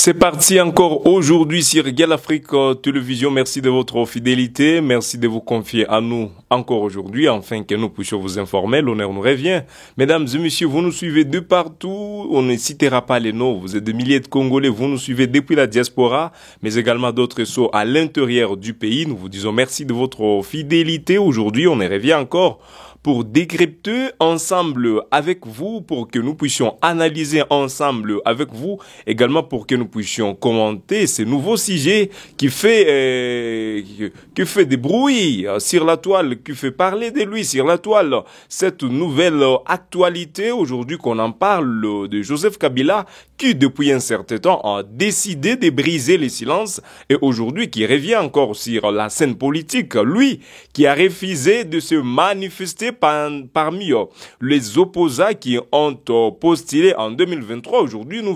C'est parti encore aujourd'hui sur Gale Afrique Télévision. Merci de votre fidélité. Merci de vous confier à nous encore aujourd'hui, afin que nous puissions vous informer. L'honneur nous revient. Mesdames et messieurs, vous nous suivez de partout. On ne citera pas les noms. Vous êtes des milliers de Congolais. Vous nous suivez depuis la diaspora, mais également d'autres réseaux à l'intérieur du pays. Nous vous disons merci de votre fidélité. Aujourd'hui, on y revient encore pour décrypter ensemble avec vous, pour que nous puissions analyser ensemble avec vous, également pour que nous puissions commenter ce nouveau sujet qui fait des bruits sur la toile, qui fait parler de lui sur la toile. Cette nouvelle actualité aujourd'hui qu'on en parle de Joseph Kabila, qui depuis un certain temps a décidé de briser les silences et aujourd'hui qui revient encore sur la scène politique. Lui qui a refusé de se manifester parmi les opposants qui ont postulé en 2023. Aujourd'hui, nous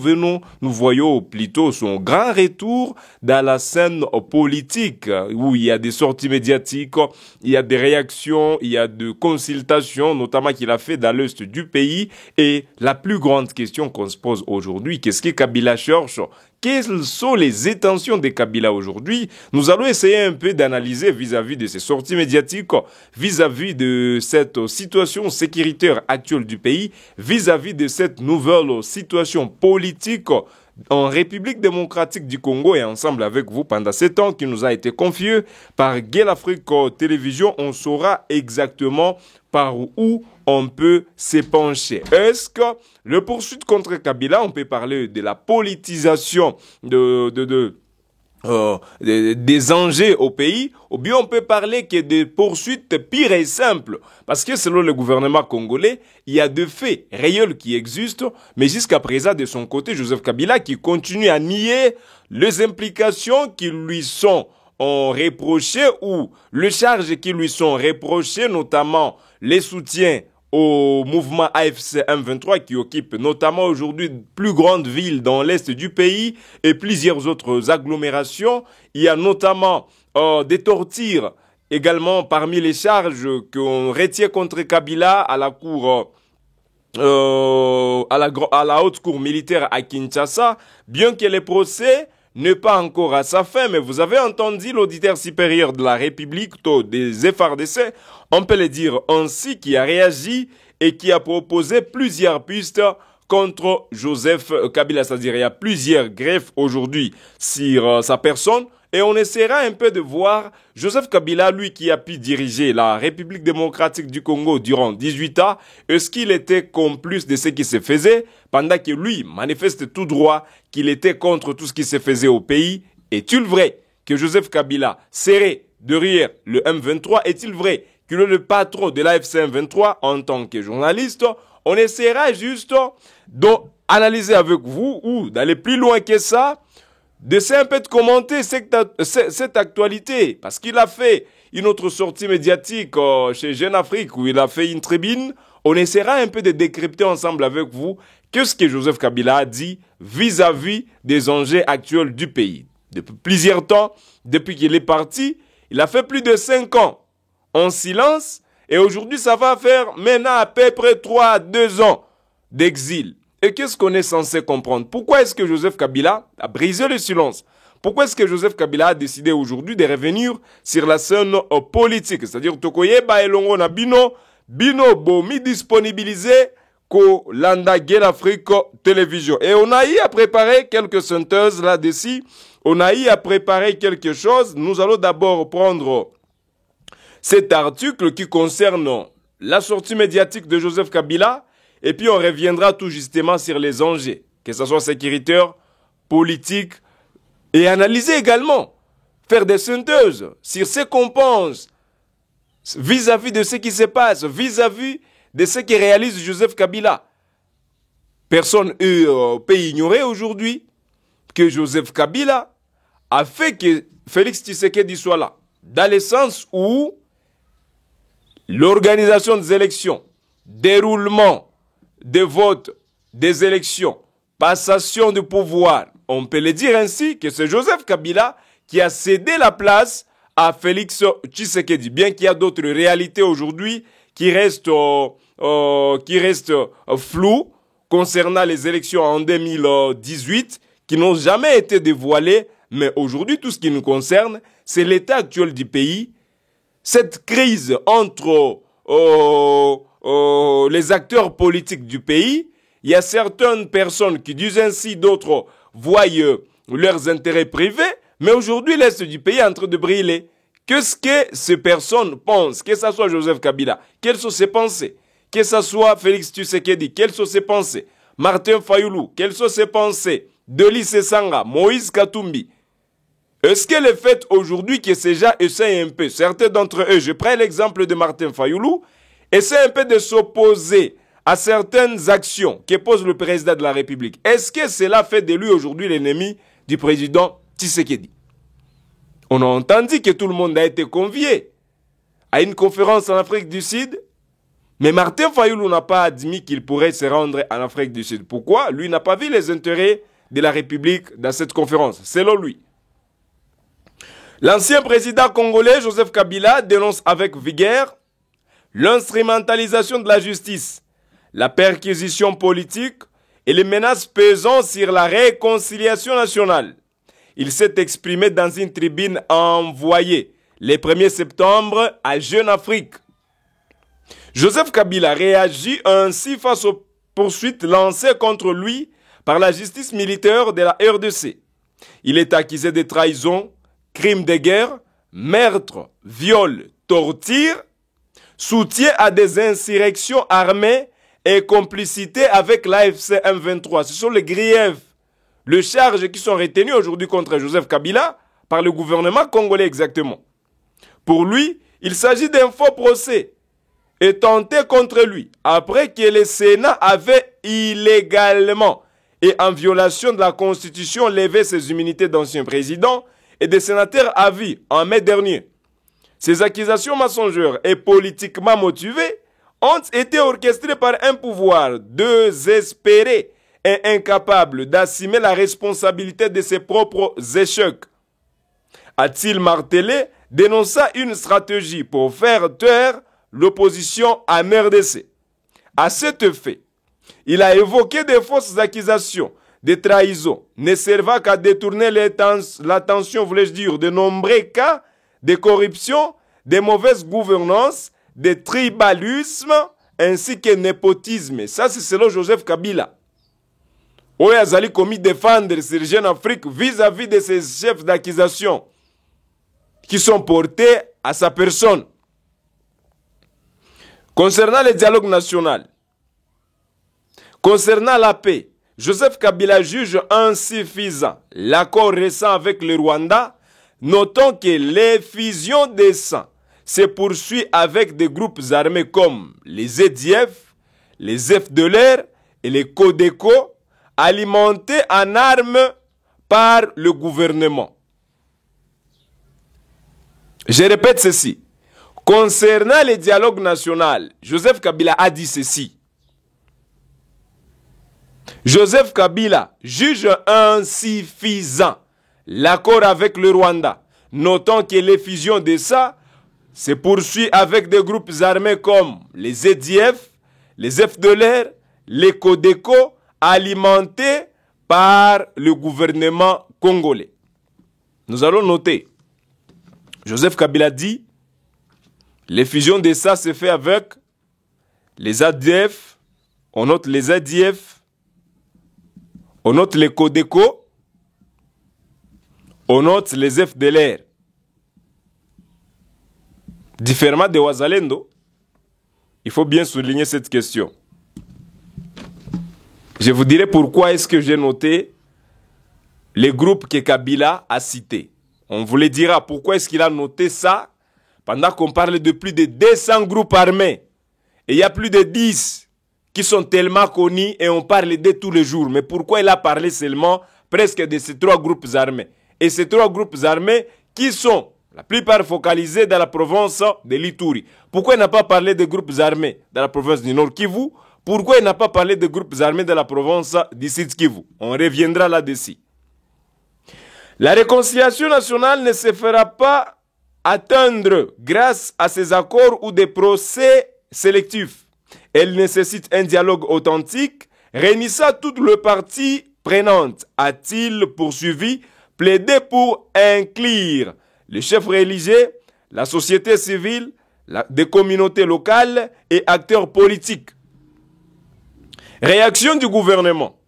voyons plutôt son grand retour dans la scène politique où il y a des sorties médiatiques, il y a des réactions, il y a des consultations, notamment qu'il a fait dans l'est du pays. Et la plus grande question qu'on se pose aujourd'hui, qu'est-ce que Kabila cherche? Quelles sont les intentions de Kabila aujourd'hui? Nous allons essayer un peu d'analyser vis-à-vis de ces sorties médiatiques, vis-à-vis de cette situation sécuritaire actuelle du pays, vis-à-vis de cette nouvelle situation politique en République démocratique du Congo, et ensemble avec vous pendant 7 ans qui nous a été confié par Gale Afrique Télévision, on saura exactement par où on peut s'épancher. Est-ce que le poursuite contre Kabila, on peut parler de la politisation des enjeux au pays, ou bien on peut parler que des poursuites pires et simples. Parce que selon le gouvernement congolais, il y a des faits réels qui existent, mais jusqu'à présent, de son côté, Joseph Kabila qui continue à nier les implications qui lui sont reprochées ou les charges qui lui sont reprochées, notamment les soutiens au mouvement AFC M23 qui occupe notamment aujourd'hui de plus grandes villes dans l'est du pays et plusieurs autres agglomérations. Il y a notamment des tortures également parmi les charges qu'on retient contre Kabila à la cour à la haute cour militaire à Kinshasa, bien que les procès n'est pas encore à sa fin, mais vous avez entendu l'auditeur supérieur de la République, des FRDC, on peut le dire ainsi, qui a réagi et qui a proposé plusieurs pistes contre Joseph Kabila. C'est-à-dire, il y a plusieurs greffes aujourd'hui sur sa personne. Et on essaiera un peu de voir Joseph Kabila, lui qui a pu diriger la République démocratique du Congo durant 18 ans, est-ce qu'il était complice de ce qui se faisait, pendant que lui manifeste tout droit qu'il était contre tout ce qui se faisait au pays? Est-il vrai que Joseph Kabila serait derrière le M23? Est-il vrai qu'il est le patron de l'AFC M23 en tant que journaliste? On essaiera juste d'analyser avec vous ou d'aller plus loin que ça, d'essayer un peu de commenter cette actualité, parce qu'il a fait une autre sortie médiatique chez Jeune Afrique où il a fait une tribune. On essaiera un peu de décrypter ensemble avec vous qu'est-ce que Joseph Kabila a dit vis-à-vis des enjeux actuels du pays. Depuis plusieurs temps, depuis qu'il est parti, il a fait plus de 5 ans en silence et aujourd'hui ça va faire maintenant à peu près 3 à 2 ans d'exil. Et qu'est-ce qu'on est censé comprendre? Pourquoi est-ce que Joseph Kabila a brisé le silence? Pourquoi est-ce que Joseph Kabila a décidé aujourd'hui de revenir sur la scène politique? C'est-à-dire, Tokoyeba Elongo na bino bomi disponibilisé ko landa Gale Afrique Télévision. Et on a eu à préparer quelques synthèses là-dessus. On a eu à préparer quelque chose. Nous allons d'abord prendre cet article qui concerne la sortie médiatique de Joseph Kabila. Et puis on reviendra tout justement sur les enjeux, que ce soit sécuritaire, politique, et analyser également, faire des synthèses sur ce qu'on pense vis-à-vis de ce qui se passe, vis-à-vis de ce que réalise Joseph Kabila. Personne peut ignorer aujourd'hui que Joseph Kabila a fait que Félix Tshisekedi soit là, dans le sens où l'organisation des élections, déroulement des votes, des élections, passation de pouvoir. On peut le dire ainsi que c'est Joseph Kabila qui a cédé la place à Félix Tshisekedi. Bien qu'il y a d'autres réalités aujourd'hui qui restent floues concernant les élections en 2018, qui n'ont jamais été dévoilés, mais aujourd'hui, tout ce qui nous concerne, c'est l'état actuel du pays. Cette crise entre les acteurs politiques du pays, il y a certaines personnes qui disent ainsi, d'autres voient leurs intérêts privés, mais aujourd'hui, l'Est du pays est en train de brûler. Qu'est-ce que ces personnes pensent? Que ce soit Joseph Kabila, quelles sont ses pensées? Que ce soit Félix Tshisekedi, quelles sont ses pensées? Martin Fayoulou, quelles sont ses pensées? Delis Sesanga, Moïse Katumbi. Est-ce que le fait aujourd'hui que ces gens essayent un peu, certains d'entre eux, je prends l'exemple de Martin Fayoulou, essayent un peu de s'opposer à certaines actions que pose le président de la République? Est-ce que cela fait de lui aujourd'hui l'ennemi du président Tshisekedi? On a entendu que tout le monde a été convié à une conférence en Afrique du Sud, mais Martin Fayoulou n'a pas admis qu'il pourrait se rendre en Afrique du Sud. Pourquoi? Lui n'a pas vu les intérêts de la République dans cette conférence, selon lui. L'ancien président congolais Joseph Kabila dénonce avec vigueur l'instrumentalisation de la justice, la perquisition politique et les menaces pesant sur la réconciliation nationale. Il s'est exprimé dans une tribune envoyée le 1er septembre à Jeune Afrique. Joseph Kabila réagit ainsi face aux poursuites lancées contre lui par la justice militaire de la RDC. Il est accusé de trahison, crimes de guerre, meurtre, viol, torture, soutien à des insurrections armées et complicité avec l'AFC M23. Ce sont les griefs, les charges qui sont retenues aujourd'hui contre Joseph Kabila par le gouvernement congolais exactement. Pour lui, il s'agit d'un faux procès et tenté contre lui après que le Sénat avait illégalement et en violation de la Constitution levé ses immunités d'ancien président et des sénateurs à vie en mai dernier. Ces accusations mensongères et politiquement motivées ont été orchestrées par un pouvoir désespéré et incapable d'assumer la responsabilité de ses propres échecs. A-t-il martelé, dénonça une stratégie pour faire taire l'opposition en RDC. À cet effet, il a évoqué des fausses accusations de trahison, ne servant qu'à détourner l'attention, voulais-je dire, de nombreux cas de corruption, de mauvaise gouvernance, de tribalisme, ainsi que népotisme. Ça, c'est selon Joseph Kabila. Oui, Azali commis défendre ces Jeune Afrique vis-à-vis de ces chefs d'accusation qui sont portés à sa personne. Concernant le dialogue national, concernant la paix, Joseph Kabila juge insuffisant l'accord récent avec le Rwanda, notant que l'effusion des sangs se poursuit avec des groupes armés comme les EDF, les FDLR et les Codeco, alimentés en armes par le gouvernement. Je répète ceci. Concernant le dialogue national, Joseph Kabila a dit ceci. Joseph Kabila juge insuffisant l'accord avec le Rwanda, notant que l'effusion de ça se poursuit avec des groupes armés comme les EDF, les FDLR, les Codeco, alimentés par le gouvernement congolais. Nous allons noter. Joseph Kabila dit, l'effusion de ça se fait avec les ADF, on note les ADF, on note les Codeco, on note les FDLR. Différemment de Wazalendo, il faut bien souligner cette question. Je vous dirai pourquoi est-ce que j'ai noté les groupes que Kabila a cités. On vous le dira pourquoi est-ce qu'il a noté ça pendant qu'on parle de plus de 200 groupes armés. Et il y a plus de 10 qui sont tellement connus et on parle d'eux tous les jours. Mais pourquoi il a parlé seulement presque de ces 3 groupes armés? Et ces 3 groupes armés qui sont la plupart focalisés dans la province de l'Ituri. Pourquoi il n'a pas parlé de groupes armés dans la province du Nord Kivu? Pourquoi il n'a pas parlé de groupes armés dans la province du Sud Kivu? On reviendra là-dessus. La réconciliation nationale ne se fera pas atteindre grâce à ces accords ou des procès sélectifs. Elle nécessite un dialogue authentique, réunissant toutes les parties prenantes, a-t-il poursuivi, plaidé pour inclure les chefs religieux, la société civile, des communautés locales et acteurs politiques. Réaction du gouvernement.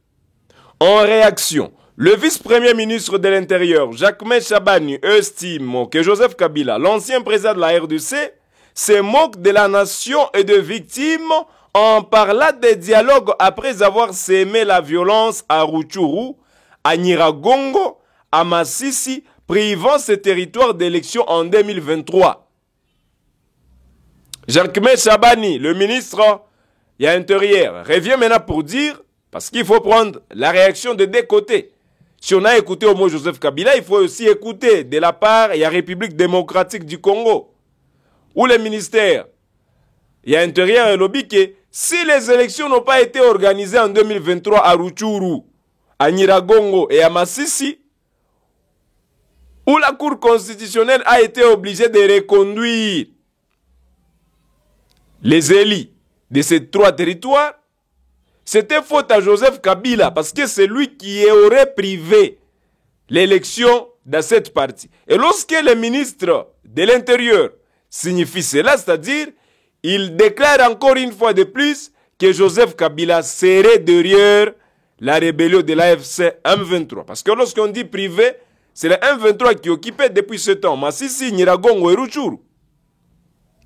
En réaction, le vice-premier ministre de l'Intérieur, Jacquemain Chabani, estime que Joseph Kabila, l'ancien président de la RDC, se moque de la nation et de victimes en parlant des dialogues après avoir sémé la violence à Rutshuru, à Nyiragongo, à Masisi, privant ces territoires d'élection en 2023. Jacquemain Chabani, le ministre intérieur, revient maintenant pour dire, parce qu'il faut prendre la réaction de deux côtés. Si on a écouté au mot Joseph Kabila, il faut aussi écouter de la part de la République démocratique du Congo, où le ministère intérieur et lobby que si les élections n'ont pas été organisées en 2023 à Rutshuru, à Nyiragongo et à Masisi, où la Cour constitutionnelle a été obligée de reconduire les élus de ces trois territoires, c'était faute à Joseph Kabila, parce que c'est lui qui aurait privé l'élection dans cette partie. Et lorsque le ministre de l'Intérieur signifie cela, c'est-à-dire, il déclare encore une fois de plus que Joseph Kabila serait derrière la rébellion de l'AFC M23. Parce que lorsqu'on dit privé, c'est le M23 qui occupait depuis ce temps Masisi, Nyiragongo et Rutshuru.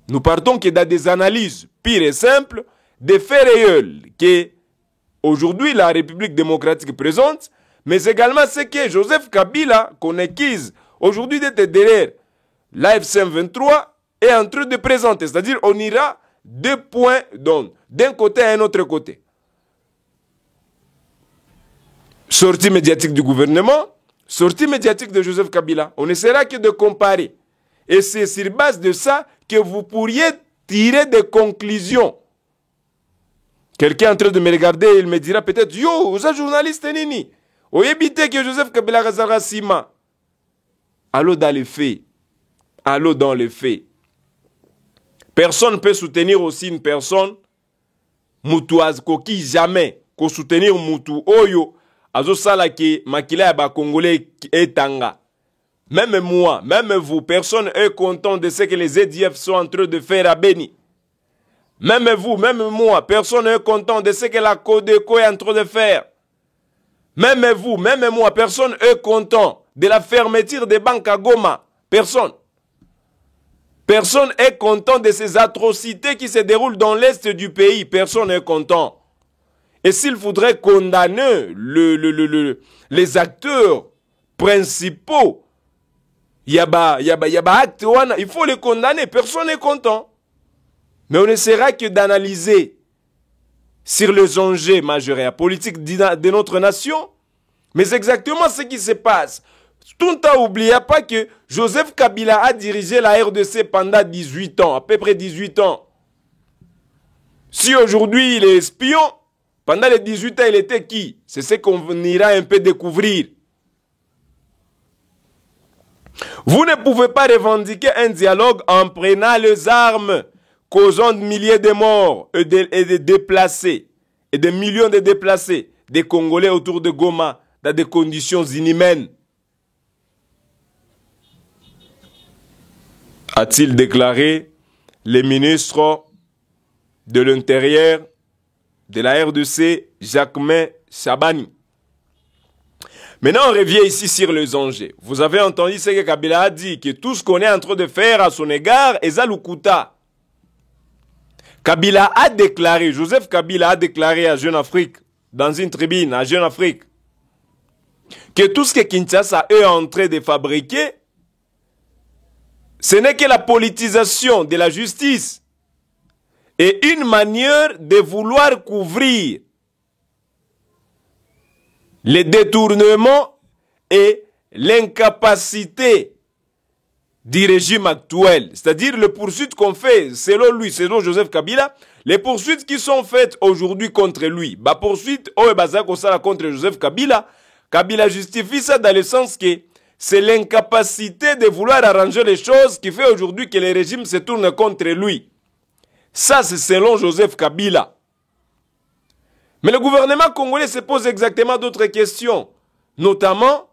Nous partons que dans des analyses pires et simples, des faits réels que aujourd'hui la République démocratique présente, mais également ce que Joseph Kabila, qu'on accuse aujourd'hui d'être derrière l'AFC M23, est en train de présenter. C'est-à-dire on ira deux points d'un côté à un autre côté. Sortie médiatique du gouvernement, sortie médiatique de Joseph Kabila. On n'essaiera que de comparer. Et c'est sur base de ça que vous pourriez tirer des conclusions. Quelqu'un est en train de me regarder, il me dira peut-être, yo, vous êtes journaliste, nini. Vous évitez que Joseph Kabila Razara Sima. Allô dans les faits. Allô dans les faits. Personne ne peut soutenir aussi une personne mutuaz koki jamais ko soutenir mutu oyo azo sala ki makila ya ba congolais etanga. Même moi, même vous, personne est content de ce que les EDF sont en train de faire à Beni. Même vous, même moi, personne n'est content de ce que la Codeco est en train de faire. Même vous, même moi, personne n'est content de la fermeture des banques à Goma. Personne. Personne n'est content de ces atrocités qui se déroulent dans l'est du pays. Personne n'est content. Et s'il faudrait condamner les acteurs principaux, il faut les condamner. Personne n'est content. Mais on essaiera que d'analyser sur les enjeux majeurs et politiques de notre nation. Mais exactement ce qui se passe. Tout le oubliez pas que Joseph Kabila a dirigé la RDC pendant 18 ans, à peu près 18 ans. Si aujourd'hui il est espion, pendant les 18 ans il était qui? C'est ce qu'on ira un peu découvrir. Vous ne pouvez pas revendiquer un dialogue en prenant les armes, causant de milliers de morts et de déplacés, et de millions de déplacés, des Congolais autour de Goma, dans des conditions inhumaines. A-t-il déclaré le ministre de l'Intérieur de la RDC, Jacquemain Chabani. Maintenant, on revient ici sur les enjeux. Vous avez entendu ce que Kabila a dit, que tout ce qu'on est en train de faire à son égard est Zalukuta. Kabila a déclaré, Joseph Kabila a déclaré à Jeune Afrique, dans une tribune à Jeune Afrique, que tout ce que Kinshasa est en train de fabriquer, ce n'est que la politisation de la justice et une manière de vouloir couvrir les détournements et l'incapacité du régime actuel. C'est-à-dire les poursuites qu'on fait, selon lui, selon Joseph Kabila, les poursuites qui sont faites aujourd'hui contre lui, bah poursuite contre Joseph Kabila, Kabila justifie ça dans le sens que c'est l'incapacité de vouloir arranger les choses qui fait aujourd'hui que le régime se tourne contre lui. Ça, c'est selon Joseph Kabila. Mais le gouvernement congolais se pose exactement d'autres questions. Notamment,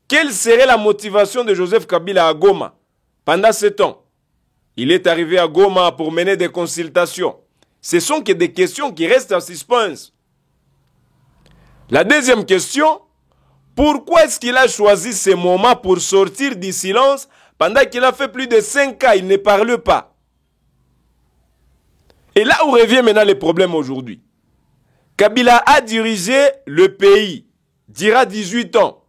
quelle serait la motivation de Joseph Kabila à Goma pendant ce temps? Il est arrivé à Goma pour mener des consultations. Ce sont que des questions qui restent en suspense. La deuxième question, pourquoi est-ce qu'il a choisi ce moment pour sortir du silence pendant qu'il a fait plus de 5 ans, il ne parle pas? Et là où revient maintenant le problème aujourd'hui. Kabila a dirigé le pays, dira 18 ans.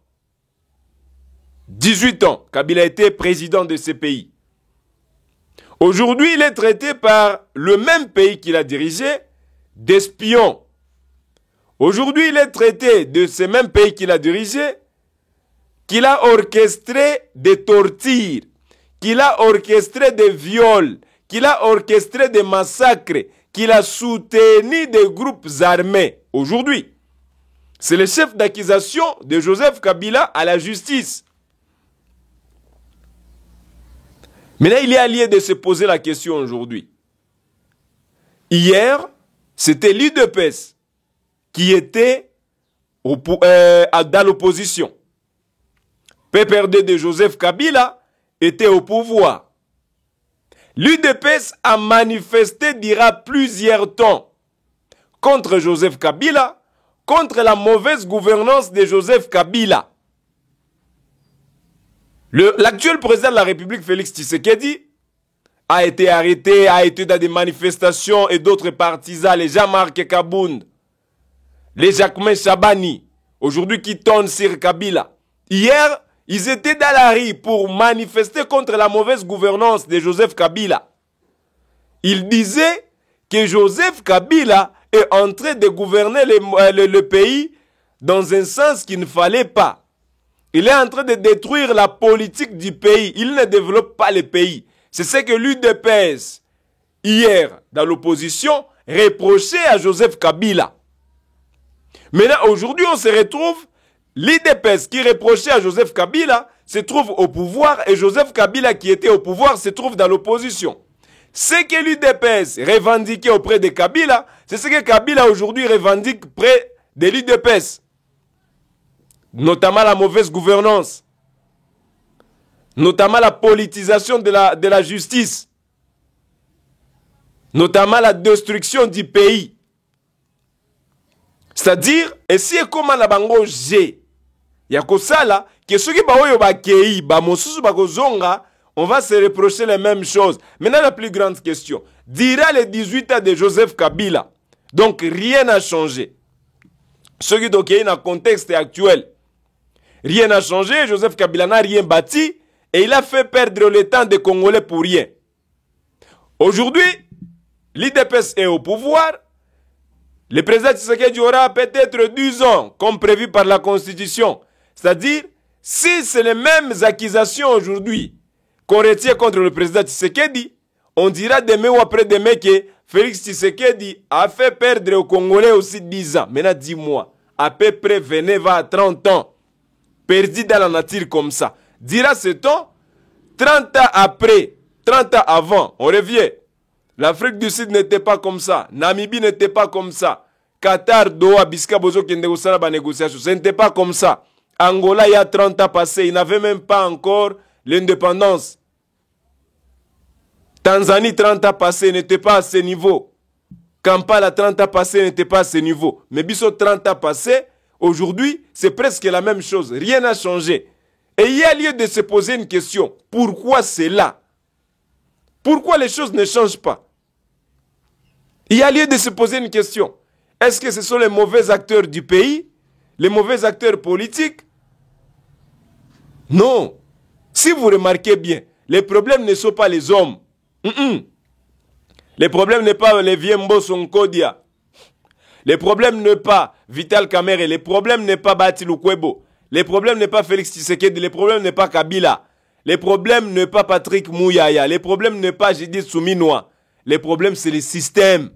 18 ans, Kabila était président de ce pays. Aujourd'hui, il est traité par le même pays qu'il a dirigé d'espion. Aujourd'hui, il est traité de ce même pays qu'il a dirigé, qu'il a orchestré des tortures, qu'il a orchestré des viols, qu'il a orchestré des massacres, qu'il a soutenu des groupes armés. Aujourd'hui, c'est le chef d'accusation de Joseph Kabila à la justice. Mais là, il y a lieu de se poser la question aujourd'hui. Hier, c'était l'UDPS qui était dans l'opposition. PPRD de Joseph Kabila était au pouvoir. L'UDPS a manifesté durant plusieurs temps contre Joseph Kabila, contre la mauvaise gouvernance de Joseph Kabila. L'actuel président de la République, Félix Tshisekedi, a été arrêté, a été dans des manifestations et d'autres partisans, les Jean-Marc Kabound, les Jacquemin Chabani, aujourd'hui qui tournent sur Kabila. Hier, ils étaient dans la rue pour manifester contre la mauvaise gouvernance de Joseph Kabila. Ils disaient que Joseph Kabila est en train de gouverner le pays dans un sens qu'il ne fallait pas. Il est en train de détruire la politique du pays. Il ne développe pas le pays. C'est ce que l'UDPS, hier, dans l'opposition, reprochait à Joseph Kabila. Maintenant, aujourd'hui, on se retrouve, l'UDPS qui reprochait à Joseph Kabila se trouve au pouvoir et Joseph Kabila qui était au pouvoir se trouve dans l'opposition. Ce que l'UDPS revendiquait auprès de Kabila, c'est ce que Kabila aujourd'hui revendique près de l'UDPS. Notamment la mauvaise gouvernance, notamment la politisation de la justice, notamment la destruction du pays. C'est-à-dire, et si comment la bango G, yakosala, que ceux qui baoyo ba kei, ba mosusu ba kozonga, on va se reprocher les mêmes choses. Maintenant, la plus grande question. Dira les 18 ans de Joseph Kabila. Donc, rien n'a changé. Ce qui est dans le contexte actuel. Rien n'a changé, Joseph Kabila n'a rien bâti et il a fait perdre le temps des Congolais pour rien. Aujourd'hui, l'UDPS est au pouvoir. Le président Tshisekedi aura peut-être 10 ans, comme prévu par la Constitution. C'est-à-dire, si c'est les mêmes accusations aujourd'hui qu'on retient contre le président Tshisekedi, on dira demain ou après-demain que Félix Tshisekedi a fait perdre aux Congolais aussi 10 ans. Maintenant, dis-moi, à peu près 20 à 30 ans. Perdu dans la nature comme ça. Dira ce temps, 30 ans après, 30 ans avant, on revient. L'Afrique du Sud n'était pas comme ça. Namibie n'était pas comme ça. Qatar, Doha, Biska, Bozo, Kendegosala, ba négociation. Ce n'était pas comme ça. Angola, il y a 30 ans passé, il n'avait même pas encore l'indépendance. Tanzanie, 30 ans passé, n'était pas à ce niveau. Kampala, 30 ans passé, n'était pas à ce niveau. Mais Bisso, 30 ans passé, aujourd'hui, c'est presque la même chose. Rien n'a changé. Et il y a lieu de se poser une question. Pourquoi c'est là? Pourquoi les choses ne changent pas? Il y a lieu de se poser une question. Est-ce que ce sont les mauvais acteurs du pays? Les mauvais acteurs politiques? Non. Si vous remarquez bien, les problèmes ne sont pas les hommes. Les problèmes n'est pas les Viembo Sonkodia. Les problèmes n'est pas Vital Kamerhe. Les problèmes n'est pas Bati Lukwebo. Les problèmes n'est pas Félix Tshisekedi. Les problèmes n'est pas Kabila. Les problèmes n'est pas Patrick Mouyaya. Les problèmes n'est pas Judith Souminoa. Les problèmes c'est le système.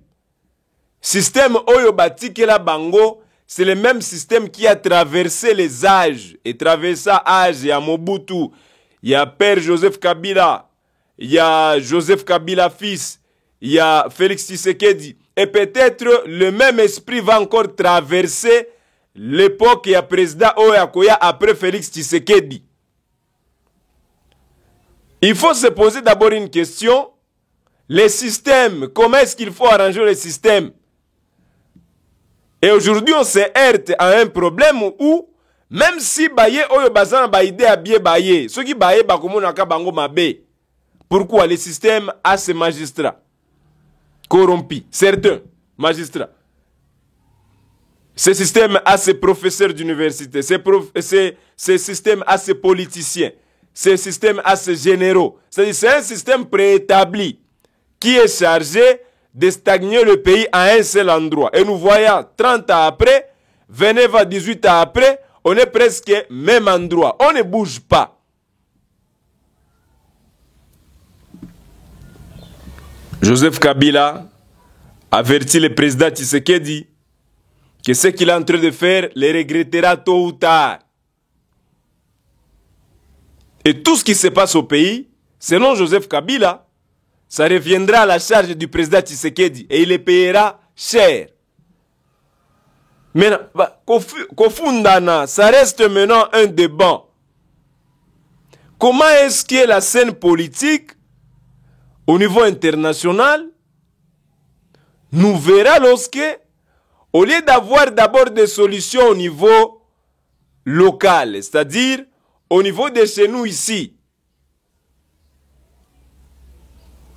Système Oyo Bati Kela Bango, c'est le même système qui a traversé les âges. Et traversé l'âge, il y a Mobutu, il y a Père Joseph Kabila, il y a Joseph Kabila fils, il y a Félix Tshisekedi. et peut-être le même esprit va encore traverser l'époque ya président Oyakoya après Félix Tshisekedi. Il faut se poser d'abord une question. Les systèmes, comment est-ce qu'il faut arranger les systèmes? Et aujourd'hui, on se heurte à un problème où, même si baye oyo bazana ba idée à bien baye, ceux qui baye bakomonaka bango mabe. Pourquoi le système a ses magistrats corrompus, certains magistrats. Ce système a ses professeurs d'université, ce système a ses politiciens, ce système a ses généraux. C'est un système préétabli qui est chargé de stagner le pays à un seul endroit. Et nous voyons 30 ans après, 29 à 18 ans après, on est presque même endroit. On ne bouge pas. Joseph Kabila avertit le président Tshisekedi que ce qu'il est en train de faire le regrettera tôt ou tard. Et tout ce qui se passe au pays, selon Joseph Kabila, ça reviendra à la charge du président Tshisekedi et il le payera cher. Maintenant, Kofundana, ça reste maintenant un débat. Comment est-ce que la scène politique au niveau international nous verra lorsque, au lieu d'avoir d'abord des solutions au niveau local, c'est-à-dire au niveau de chez nous ici,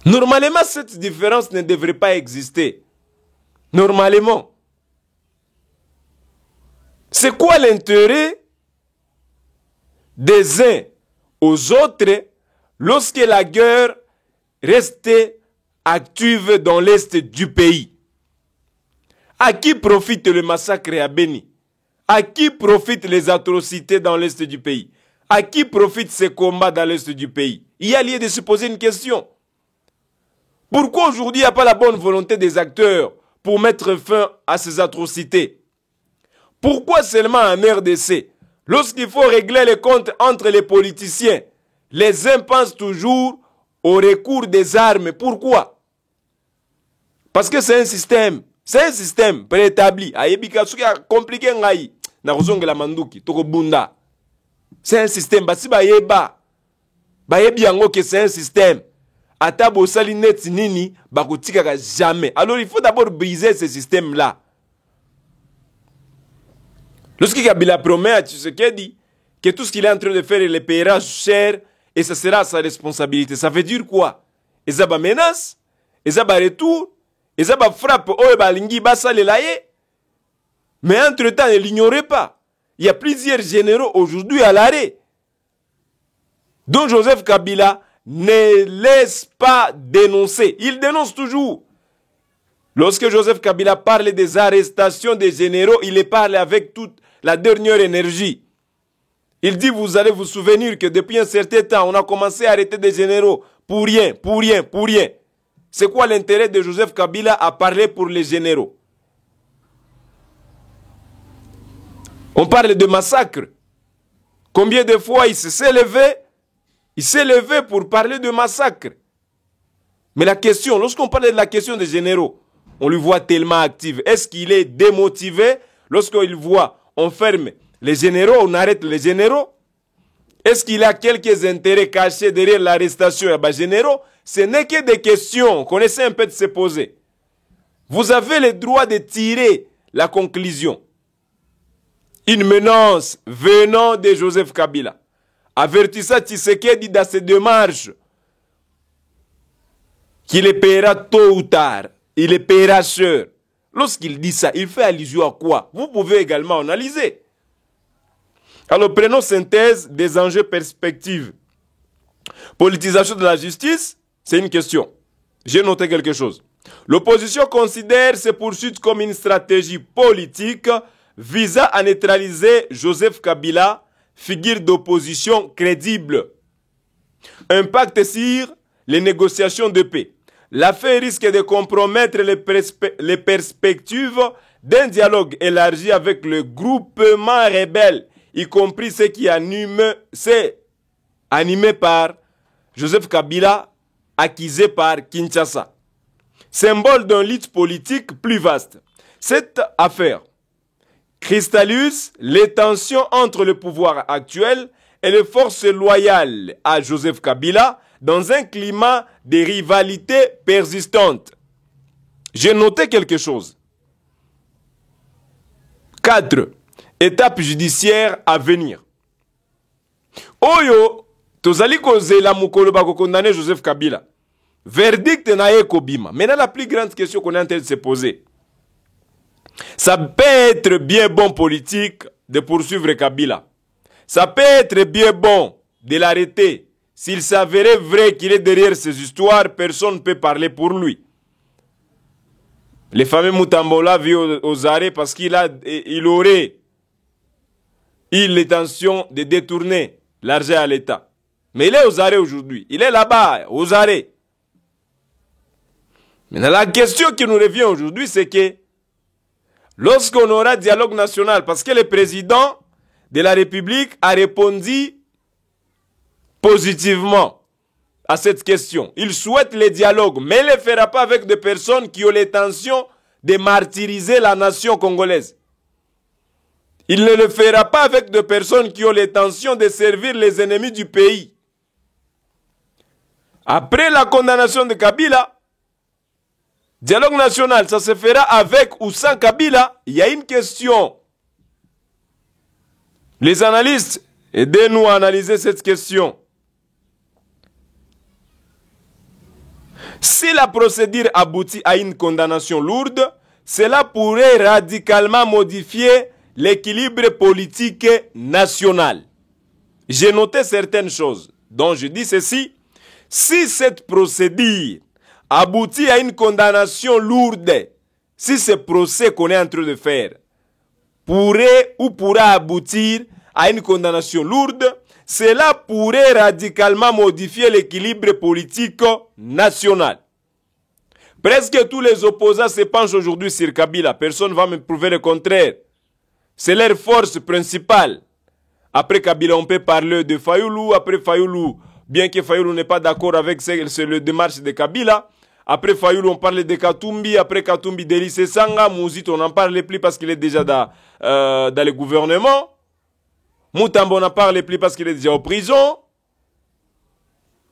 normalement cette différence ne devrait pas exister. Normalement. C'est quoi l'intérêt des uns aux autres lorsque la guerre reste active dans l'est du pays? À qui profite le massacre à Beni? À qui profitent les atrocités dans l'est du pays? À qui profitent ces combats dans l'est du pays? Il y a lieu de se poser une question. Pourquoi aujourd'hui il n'y a pas la bonne volonté des acteurs pour mettre fin à ces atrocités? Pourquoi seulement en RDC, lorsqu'il faut régler les comptes entre les politiciens, les uns pensent toujours au recours des armes? Pourquoi? Parce que c'est un système préétabli. Compliqué. C'est un système. C'est un système. Jamais. Alors il faut d'abord briser ce système-là. Lorsque Kabila promet à Tshisekedi que tout ce qu'il est en train de faire, il le paiera cher et ce sera sa responsabilité. Ça veut dire quoi? Et ça va menace, et ça va retour, et ça va frappe, mais entre-temps, ne l'ignorez pas. Il y a plusieurs généraux aujourd'hui à l'arrêt. Donc Joseph Kabila ne laisse pas dénoncer. Il dénonce toujours. Lorsque Joseph Kabila parle des arrestations des généraux, il les parle avec toute la dernière énergie. Il dit, vous allez vous souvenir que depuis un certain temps, on a commencé à arrêter des généraux pour rien. C'est quoi l'intérêt de Joseph Kabila à parler pour les généraux? On parle de massacre. Combien de fois il s'est levé? Il s'est levé pour parler de massacre. Mais la question, lorsqu'on parle de la question des généraux, on lui voit tellement actif. Est-ce qu'il est démotivé lorsqu'il voit, on ferme les généraux, on arrête les généraux? Est-ce qu'il a quelques intérêts cachés derrière l'arrestation des généraux? Ce n'est que des questions qu'on essaie un peu de se poser. Vous avez le droit de tirer la conclusion. Une menace venant de Joseph Kabila, avertissant Tshisekedi dans ses démarches qu'il les paiera tôt ou tard. Il les paiera cher. Lorsqu'il dit ça, il fait allusion à quoi? Vous pouvez également analyser. Alors prenons synthèse des enjeux perspectives. Politisation de la justice, c'est une question. J'ai noté quelque chose. L'opposition considère ces poursuites comme une stratégie politique visant à neutraliser Joseph Kabila, figure d'opposition crédible. Impact sur les négociations de paix. L'affaire risque de compromettre les perspectives d'un dialogue élargi avec le groupement rebelle, y compris ceux qui c'est animé par Joseph Kabila, accusé par Kinshasa. symbole d'un lutte politique plus vaste. Cette affaire cristallise les tensions entre le pouvoir actuel et les forces loyales à Joseph Kabila dans un climat de rivalité persistante. J'ai noté quelque chose. 4 étapes judiciaires à venir. Oyo, tozali kozela mukolo bako condamner Joseph Kabila. Verdict na ye kobima. Maintenant, la plus grande question qu'on est en train de se poser. Ça peut être bien bon politique de poursuivre Kabila. Ça peut être bien bon de l'arrêter. S'il s'avérait vrai qu'il est derrière ces histoires, personne ne peut parler pour lui. Les fameux Mutambola vit aux arrêts parce qu'il aurait eu l'intention de détourner l'argent à l'État. Mais il est aux arrêts aujourd'hui. Il est là-bas, aux arrêts. Maintenant, la question qui nous revient aujourd'hui, c'est que lorsqu'on aura dialogue national, parce que le président de la République a répondu positivement à cette question. Il souhaite le dialogue, mais il ne le fera pas avec des personnes qui ont l'intention de martyriser la nation congolaise. Il ne le fera pas avec des personnes qui ont l'intention de servir les ennemis du pays. Après la condamnation de Kabila, dialogue national, ça se fera avec ou sans Kabila. Il y a une question. Les analystes, aidez-nous à analyser cette question. Si la procédure aboutit à une condamnation lourde, cela pourrait radicalement modifier l'équilibre politique national. J'ai noté certaines choses, dont je dis ceci. Si cette procédure aboutit à une condamnation lourde, si ce procès qu'on est en train de faire pourrait ou pourra aboutir à une condamnation lourde, cela pourrait radicalement modifier l'équilibre politique national. Presque tous les opposants se penchent aujourd'hui sur Kabila. Personne ne va me prouver le contraire. C'est leur force principale. Après Kabila, on peut parler de Fayoulou. Après Fayoulou, bien que Fayoulou n'est pas d'accord avec le démarche de Kabila. Après Fayoulou, on parle de Katumbi. Après Katumbi, d'Elise Sanga. Mouzit, on n'en parle plus parce qu'il est déjà dans le gouvernement. Mutambo n'en parle plus parce qu'il est déjà en prison.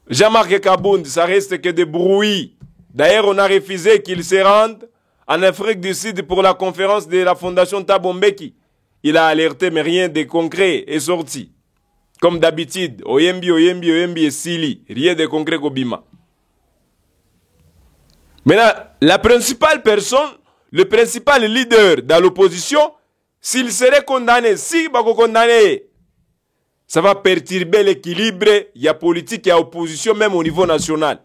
Jean-Marc Kabound, ça reste que des bruits. D'ailleurs, on a refusé qu'il se rende en Afrique du Sud pour la conférence de la fondation Thabo Mbeki. Il a alerté, mais rien de concret est sorti. Comme d'habitude, Oyembi et Sili. Rien de concret Kobima. Maintenant, la principale personne, le principal leader dans l'opposition, s'il serait condamné, si Bako condamné, ça va perturber l'équilibre, il y a politique, il y a opposition, même au niveau national.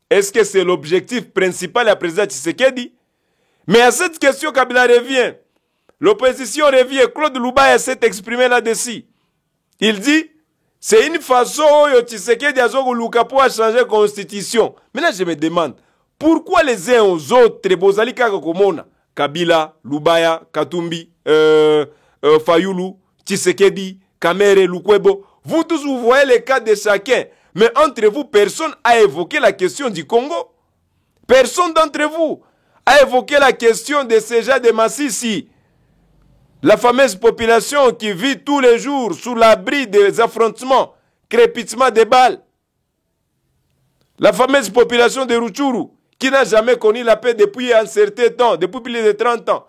Est-ce que c'est l'objectif principal de la président Tshisekedi? Mais à cette question, Kabila revient. L'opposition revient. Claude Loubaya s'est exprimé là-dessus. Il dit, c'est une façon où Tshisekedi a changer la constitution. Maintenant, je me demande, pourquoi les uns aux autres, Bozali Kakakomona, Kabila, Loubaya, Katumbi, Fayoulou, Tshisekedi, Kamere, Lukwebo, vous tous vous voyez les cas de chacun. Mais entre vous, personne n'a évoqué la question du Congo. Personne d'entre vous a évoqué la question de ces gens de Massissi. La fameuse population qui vit tous les jours sous l'abri des affrontements, crépitements de balles. La fameuse population de Rutshuru qui n'a jamais connu la paix depuis un certain temps, depuis plus de 30 ans.